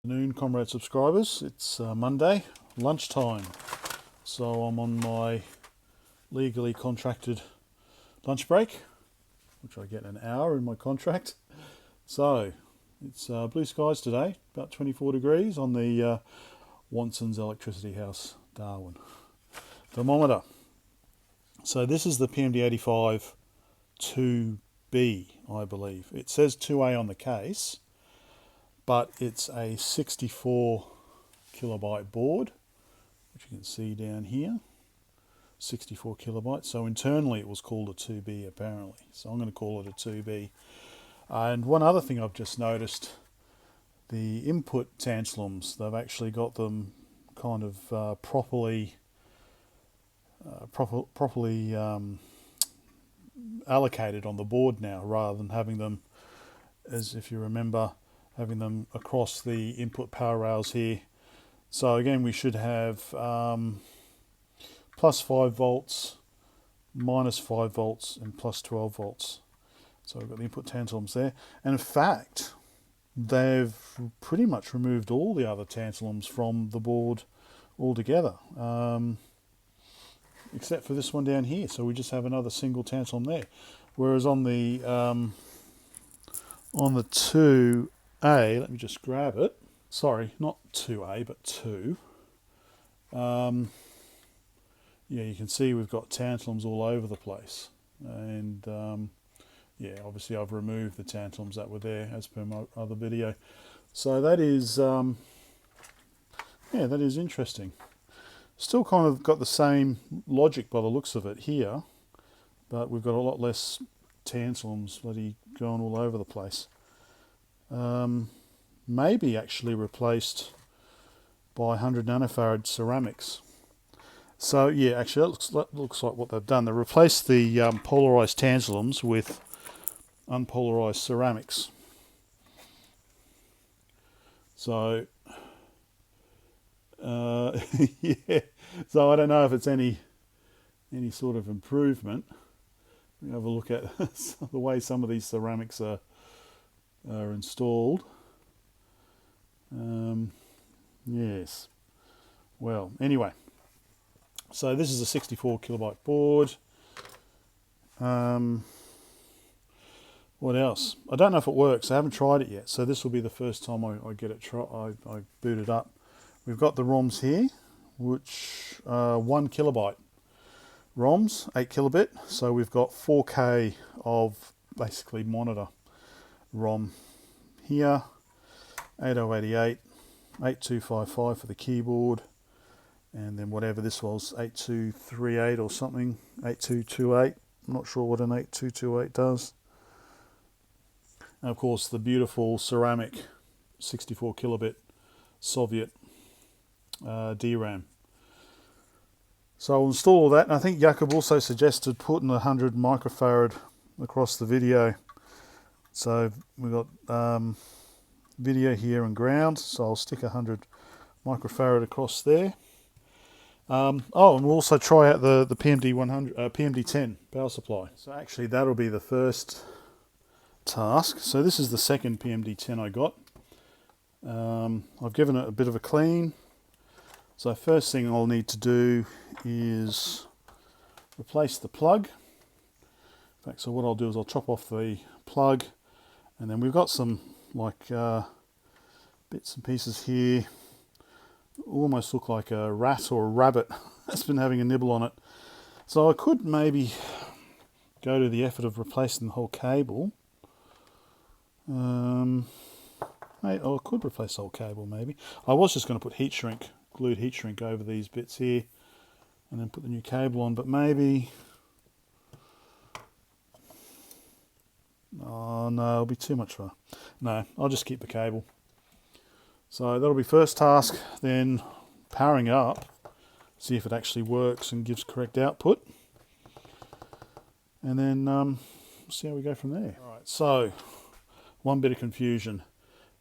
Afternoon, comrade subscribers. It's Monday, lunchtime, so I'm on my legally contracted lunch break, which I get an hour in my contract. So it's blue skies today, about 24 degrees on the Watson's Electricity House, Darwin. Thermometer. So this is the PMD 85 2B, I believe. It says 2A on the case, but it's a 64 kilobyte board, which you can see down here, 64 kilobytes. So internally it was called a 2B apparently. So I'm going to call it a 2B. And one other thing I've just noticed, the input tantalums, they've actually got them kind of properly allocated on the board now, rather than having them, as if you remember, having them across the input power rails here. So again, we should have plus 5 volts, minus 5 volts, and plus 12 volts. So we've got the input tantalums there. And in fact, they've pretty much removed all the other tantalums from the board altogether, except for this one down here. So we just have another single tantalum there. Whereas on the 2A, let me just grab it. Sorry, not 2A, but 2. Yeah, you can see we've got tantalums all over the place. And yeah, obviously I've removed the tantalums that were there as per my other video. So that is, yeah, that is interesting. Still kind of got the same logic by the looks of it here, but we've got a lot less tantalums bloody going all over the place. Maybe actually replaced by 100 nanofarad ceramics. So yeah, actually that looks like what they've done. They replaced the polarized tantalums with unpolarized ceramics. So yeah, so I don't know if it's any sort of improvement. We have a look at the way some of these ceramics are installed. Yes. Well, anyway, so this is a 64 kilobyte board. What else? I don't know if it works. I haven't tried it yet, so this will be the first time I get it. I boot it up. We've got the ROMs here, which are 1 kilobyte ROMs, 8 kilobit. So we've got 4K of basically monitor ROM here, 8088, 8255 for the keyboard, and then whatever this was, 8238 or something, 8228. I'm not sure what an 8228 does. And of course the beautiful ceramic 64 kilobit Soviet DRAM. So I'll install all that, and I think Jakob also suggested putting 100 microfarad across the video. So we've got video here and ground, so I'll stick 100 microfarad across there. Oh, and we'll also try out the PMD 100, PMD 10 power supply. So actually that'll be the first task. So this is the second PMD 10 I got. I've given it a bit of a clean. So first thing I'll need to do is replace the plug. In fact, so what I'll do is I'll chop off the plug, and then we've got some like bits and pieces here, almost look like a rat or a rabbit that's been having a nibble on it. So I could maybe go to the effort of replacing the whole cable. I could replace the whole cable maybe. I was just going to put heat shrink, glued heat shrink over these bits here and then put the new cable on, but maybe, oh no, it'll be too much for, no, I'll just keep the cable. So that'll be first task, then powering it up, see if it actually works and gives correct output, and then see how we go from there. Alright, so one bit of confusion.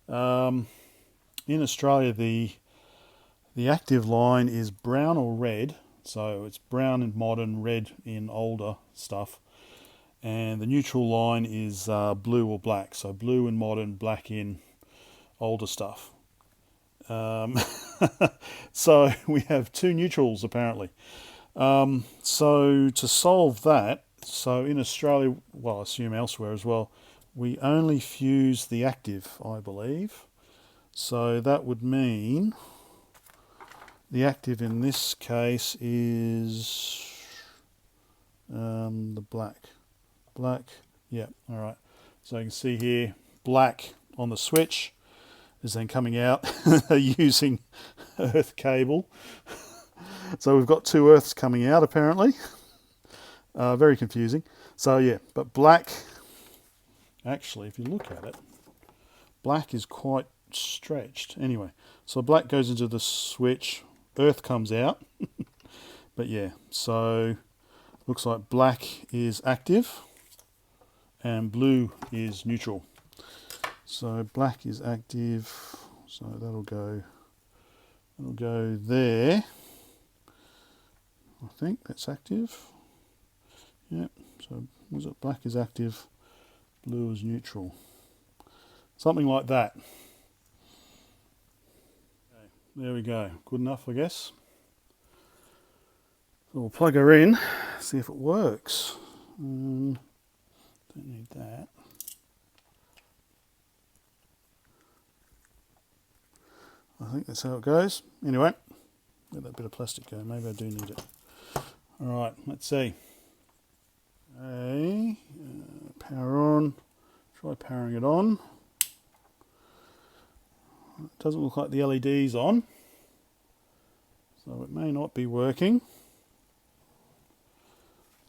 In Australia the active line is brown or red, so it's brown in modern, red in older stuff, and the neutral line is blue or black, so blue in modern, black in older stuff. So we have two neutrals apparently. So to solve that, so in Australia, well, I assume elsewhere as well, we only fuse the active, I believe. So that would mean the active in this case is the black. Black, yeah, all right. So you can see here, black on the switch is then coming out using earth cable. So we've got two earths coming out apparently. Very confusing. So yeah, but black, actually, if you look at it, black is quite stretched. Anyway, so black goes into the switch, earth comes out. But yeah, so looks like black is active and blue is neutral. So black is active, so that'll go there. I think that's active. Yep, so was it black is active, blue is neutral. Something like that. Okay, there we go. Good enough, I guess. So we'll plug her in, see if it works. Don't need that. I think that's how it goes. Anyway, let that bit of plastic go. Maybe I do need it. Alright, let's see. Okay, power on. Try powering it on. It doesn't look like the LED's on, so it may not be working.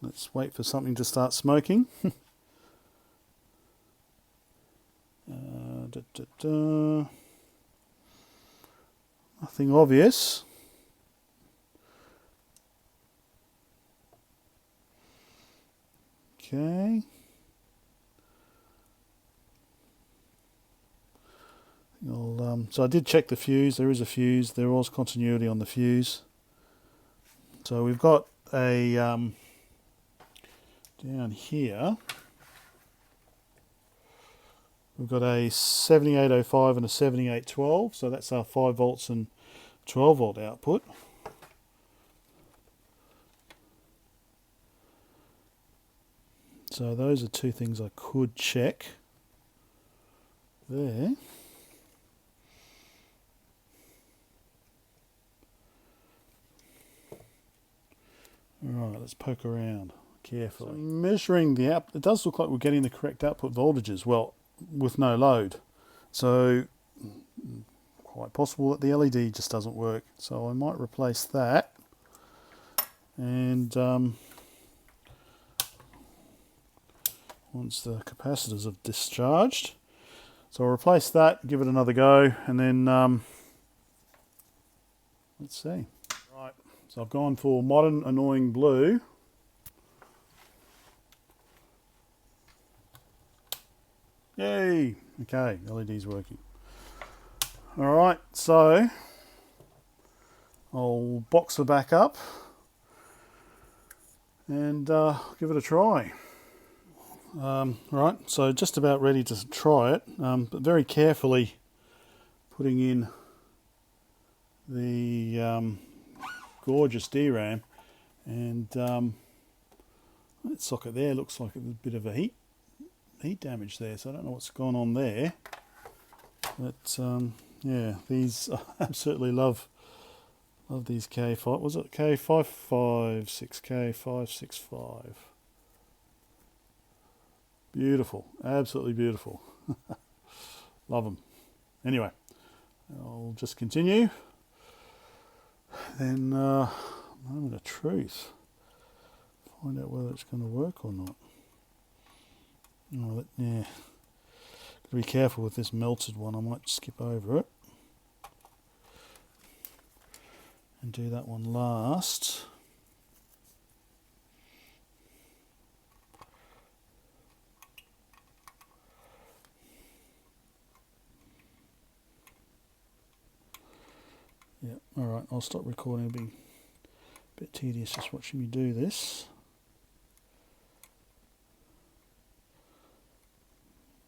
Let's wait for something to start smoking. Nothing obvious. Okay. So I did check the fuse. There is a fuse. There was continuity on the fuse. So we've got a down here. We've got a 7805 and a 7812. So that's our 5 volts and 12 volt output. So those are two things I could check there. Alright, let's poke around carefully. So measuring the output, it does look like we're getting the correct output voltages, well, with no load. So quite possible that the LED just doesn't work. So I might replace that. And once the capacitors have discharged. So I'll replace that, give it another go, and then let's see. Right, so I've gone for modern annoying blue. Yay! Okay, LED's working. Alright, so I'll box her back up and give it a try. Right, so just about ready to try it, but very carefully putting in the gorgeous DRAM, and that socket there looks like a bit of a heat damage there, so I don't know what's gone on there, but yeah, these I absolutely love these K5, was it K565, beautiful, absolutely beautiful. Love them. Anyway, I'll just continue. Then, moment of truth. Find out whether it's going to work or not. Oh, yeah. Got to be careful with this melted one. I might skip over it and do that one last. Yeah, alright, I'll stop recording. It'll be a bit tedious just watching me do this.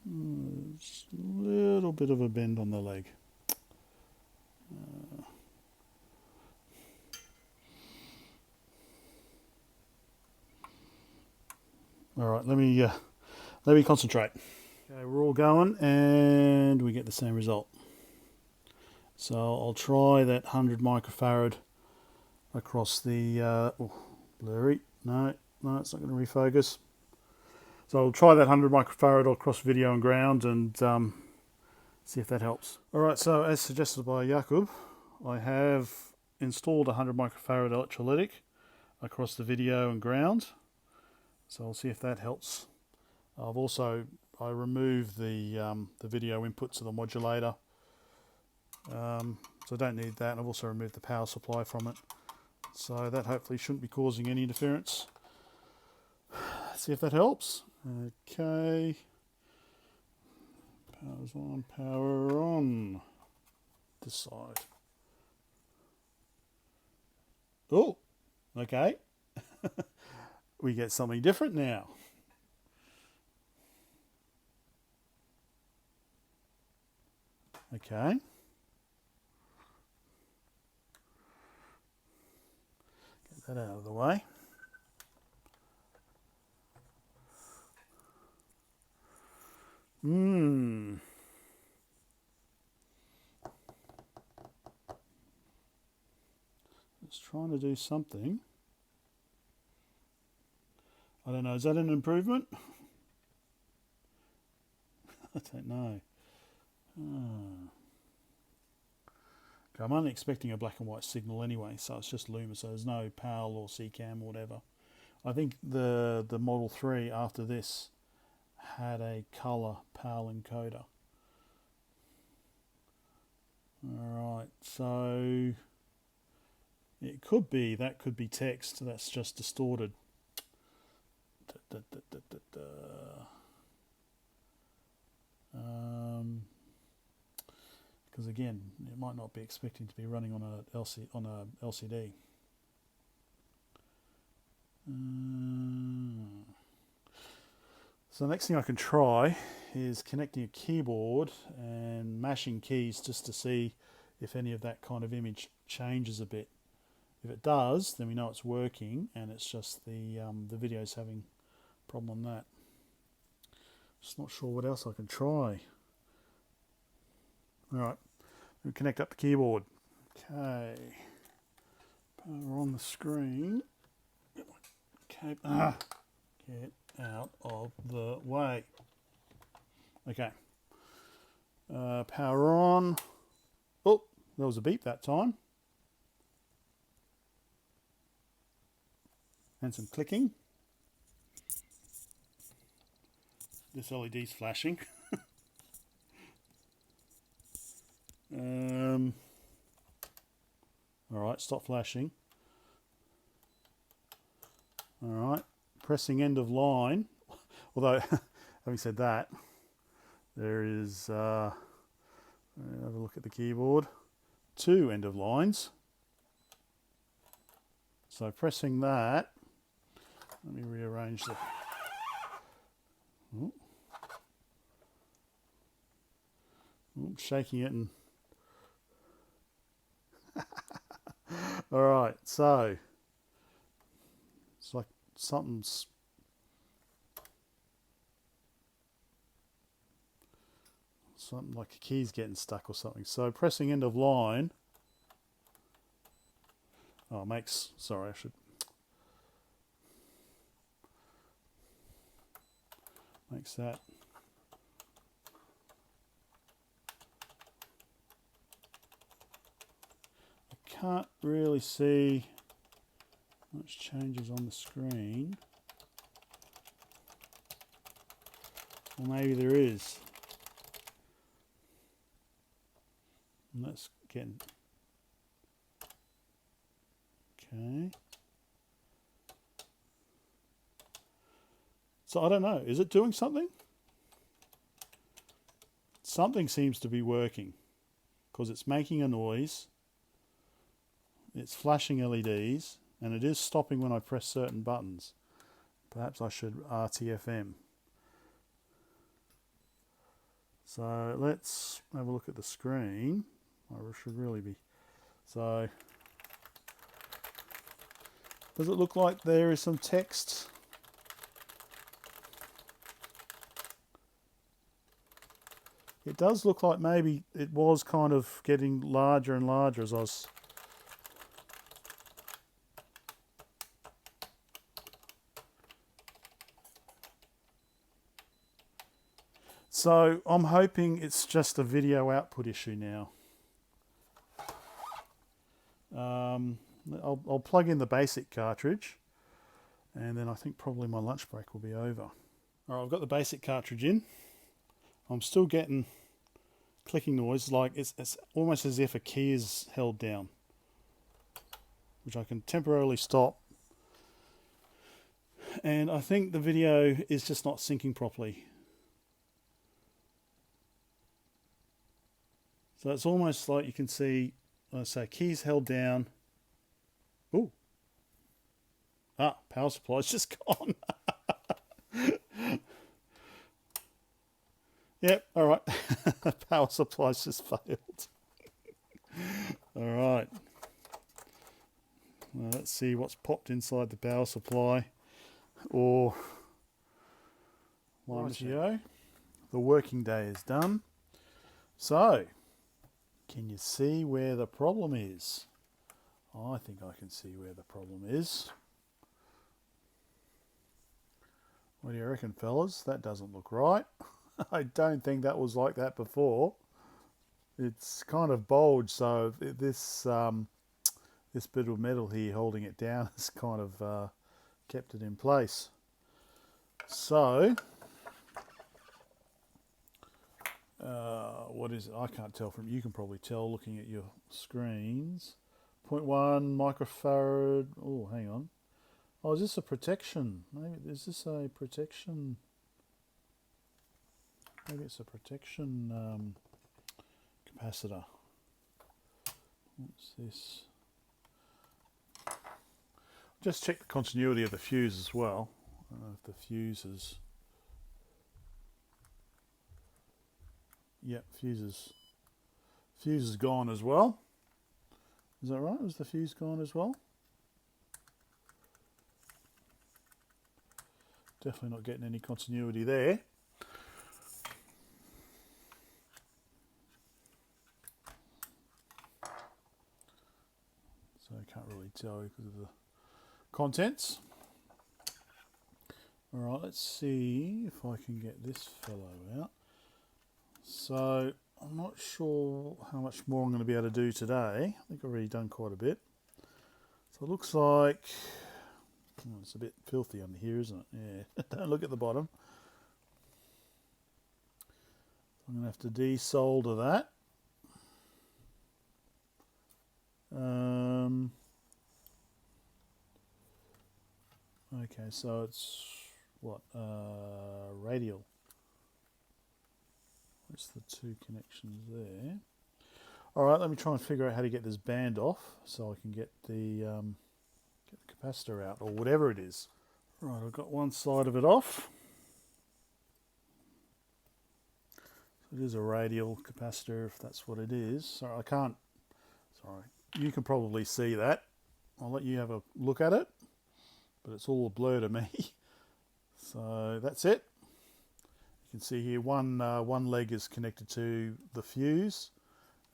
There's a little bit of a bend on the leg. All right, let me concentrate. Okay, we're all going, and we get the same result. So I'll try that 100 microfarad across the blurry. No, it's not going to refocus. So I'll try that 100 microfarad across video and ground and see if that helps. Alright, so as suggested by Jakub, I have installed a 100 microfarad electrolytic across the video and ground. So I'll see if that helps. I removed the video input to the modulator. So I don't need that. And I've also removed the power supply from it. So that hopefully shouldn't be causing any interference. See if that helps. Okay. Power's on, power on. This side. Oh, okay. We get something different now. Okay. Get that out of the way. It's trying to do something. I don't know, is that an improvement? I don't know. Okay, I'm only expecting a black and white signal anyway, so it's just Luma, so there's no PAL or CCAM or whatever. I think the Model 3 after this had a colour PAL encoder. Alright, so it could be, that could be text that's just distorted. Because again, it might not be expecting to be running on a LCD. So the next thing I can try is connecting a keyboard and mashing keys just to see if any of that kind of image changes a bit. If it does, then we know it's working, and it's just the video's having a problem on that. Just not sure what else I can try. Alright, we'll connect up the keyboard. Okay, power on the screen. Okay, get out of the way. Okay, power on. Oh, there was a beep that time. And some clicking. This LED's flashing. Alright, stop flashing. Alright, pressing end of line. Although, having said that, there is, have a look at the keyboard, 2 end of lines. So pressing that, let me rearrange the... Ooh. Ooh, shaking it and... Alright, so it's like something's... Something like a key's getting stuck or something. So pressing end of line... Oh, makes... Sorry, I should... Makes that... I can't really see much changes on the screen. Or maybe there is. And that's getting... Okay. So I don't know, is it doing something? Something seems to be working because it's making a noise, it's flashing LEDs, and it is stopping when I press certain buttons. Perhaps I should RTFM. So let's have a look at the screen. I should really be... So, does it look like there is some text It does look like maybe it was kind of getting larger and larger as I was... So I'm hoping it's just a video output issue now. I'll plug in the basic cartridge, and then I think probably my lunch break will be over. Alright, I've got the basic cartridge in. I'm still getting clicking noise, like it's almost as if a key is held down, which I can temporarily stop. And I think the video is just not syncing properly. So it's almost like you can see, let's say, keys held down. Ooh. Ah, power supply's just gone. Yep, alright. Power supply's just failed. Alright. Well, let's see what's popped inside the power supply. Or rightio. The working day is done. So, can you see where the problem is? I think I can see where the problem is. What do you reckon, fellas? That doesn't look right. I don't think that was like that before. It's kind of bulged, so this this bit of metal here holding it down has kind of kept it in place. So, what is it? I can't tell from, you can probably tell looking at your screens. 0.1 microfarad. Oh, hang on. Oh, is this a protection? Maybe is this a protection? Maybe it's a protection capacitor. What's this? Just check the continuity of the fuse as well. I don't know if the fuse is... Yep, fuse is gone as well. Is that right? Was the fuse gone as well? Definitely not getting any continuity there. So I can't really tell because of the contents. Alright, let's see if I can get this fellow out. So I'm not sure how much more I'm going to be able to do today. I think I've already done quite a bit. So it looks like, oh, it's a bit filthy under here, isn't it? Yeah, don't look at the bottom. I'm going to have to desolder that. Okay, so it's what, radial. What's the two connections there? Alright, let me try and figure out how to get this band off so I can get the capacitor out, or whatever it is. Right, I've got one side of it off. So it is a radial capacitor, if that's what it is. Sorry, I can't, sorry, you can probably see that. I'll let you have a look at it, but it's all a blur to me. So that's it. You can see here one leg is connected to the fuse,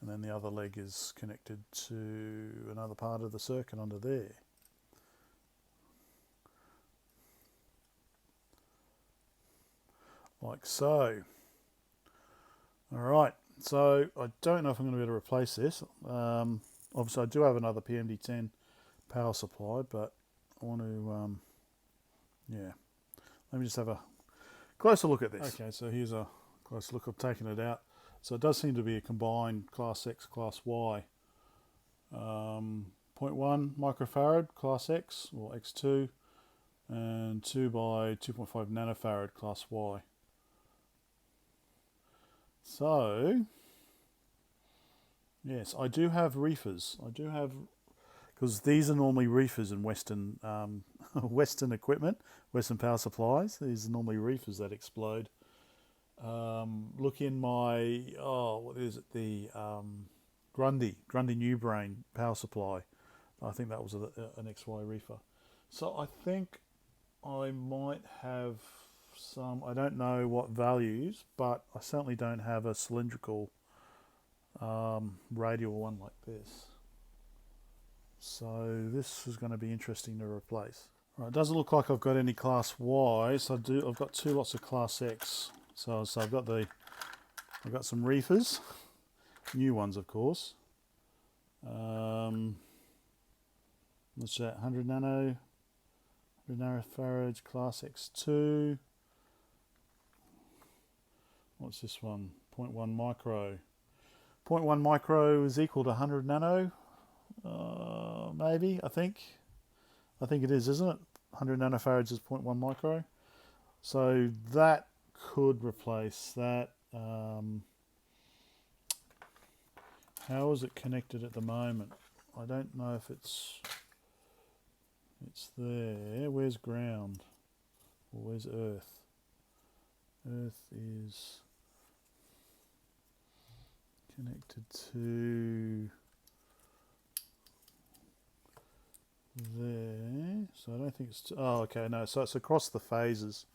and then the other leg is connected to another part of the circuit under there. Like so. Alright, so I don't know if I'm going to be able to replace this. Obviously I do have another PMD 10 power supply, but I want to, yeah, let me just have a closer look at this. Okay, so here's a close look. I've taken it out. So it does seem to be a combined Class X, Class Y. 0.1 microfarad Class X or X2, and 2 by 2.5 nanofarad Class Y. So, yes, I do have reefers. I do have, because these are normally reefers in Western Western equipment, Western power supplies. These are normally reefers that explode. Look in my, oh, what is it? The Grundy New Brain power supply. I think that was an XY reefer. So I think I might have some, I don't know what values, but I certainly don't have a cylindrical radial one like this. So this is going to be interesting to replace. Right, it doesn't look like I've got any class Y, so I've got two lots of class X. So I've got some reefers, new ones of course. What's that? 100 nanofarads, class X2. What's this one? 0.1 micro. 0.1 micro is equal to 100 nano. Maybe, I think it is, isn't it? 100 nanofarads is 0.1 micro. So that could replace that. How is it connected at the moment? I don't know if it's there. Where's ground? Or where's earth? Earth is connected to there. So I don't think it's... oh, okay, no. So it's across the phases.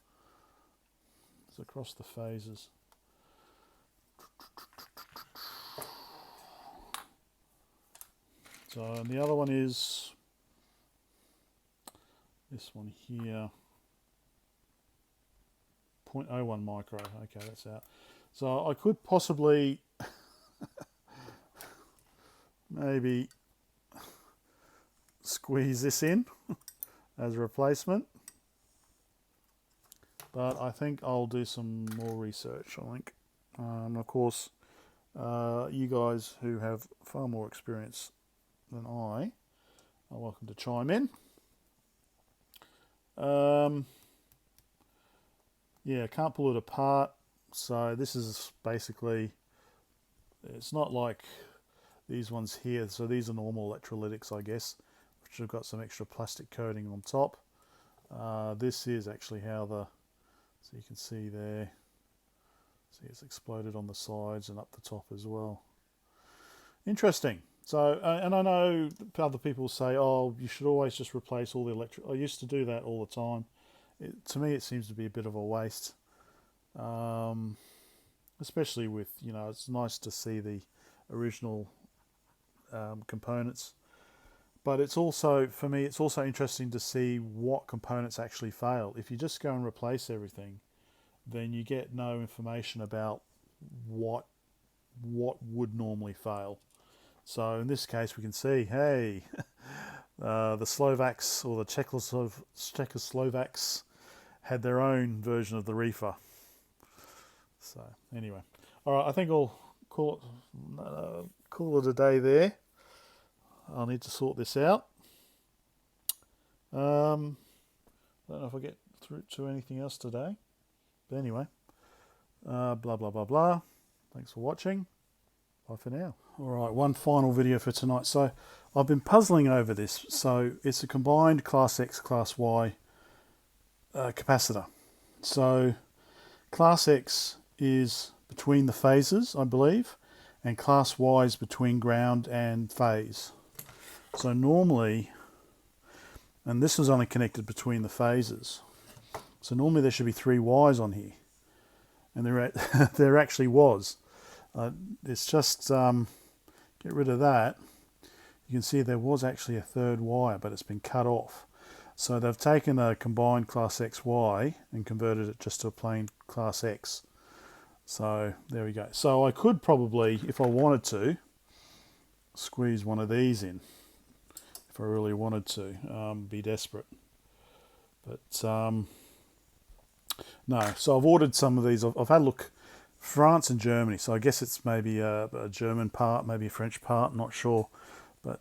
It's across the phases. So and the other one is this one here, 0.01 micro. Okay, that's out. So I could possibly maybe squeeze this in as a replacement, but I think I'll do some more research. I think, of course, you guys who have far more experience than I are welcome to chime in. Yeah, can't pull it apart. So this is basically, it's not like these ones here. So these are normal electrolytics, I guess, which have got some extra plastic coating on top. This is actually how so you can see there, see it's exploded on the sides and up the top as well. Interesting. So, and I know other people say, oh, you should always just replace all the electric. I used to do that all the time. To me, it seems to be a bit of a waste. Especially with, it's nice to see the original components. But it's also, for me, it's also interesting to see what components actually fail. If you just go and replace everything, then you get no information about what would normally fail. So in this case, we can see, hey, the Slovaks or the Czechoslovaks had their own version of the reefer. So anyway, all right, I think I'll call it a day there. I'll need to sort this out. I don't know if I get through to anything else today. But anyway, blah, blah, blah, blah. Thanks for watching. Bye for now. All right, one final video for tonight. So I've been puzzling over this. So it's a combined Class X, Class Y capacitor. So Class X is between the phases, I believe, and Class Y is between ground and phase. So normally, and this is only connected between the phases. So normally there should be 3 Ys on here, and there actually was. It's just get rid of that. You can see there was actually a 3rd wire, but it's been cut off. So they've taken a combined Class XY and converted it just to a plain Class X. So there we go. So I could probably, if I wanted to, squeeze one of these in. If I really wanted to, be desperate. But no, so I've ordered some of these. I've had a look, France and Germany, so I guess it's maybe a German part, maybe a French part, not sure. But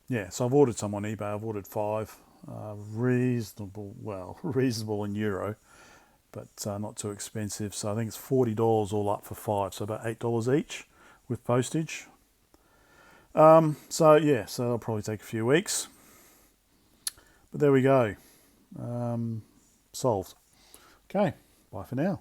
yeah, so I've ordered some on eBay. I've ordered 5, reasonable in euro, but not too expensive. So I think it's $40 all up for 5, so about $8 each with postage. So yeah, so that'll probably take a few weeks, but there we go. Solved. Okay, bye for now.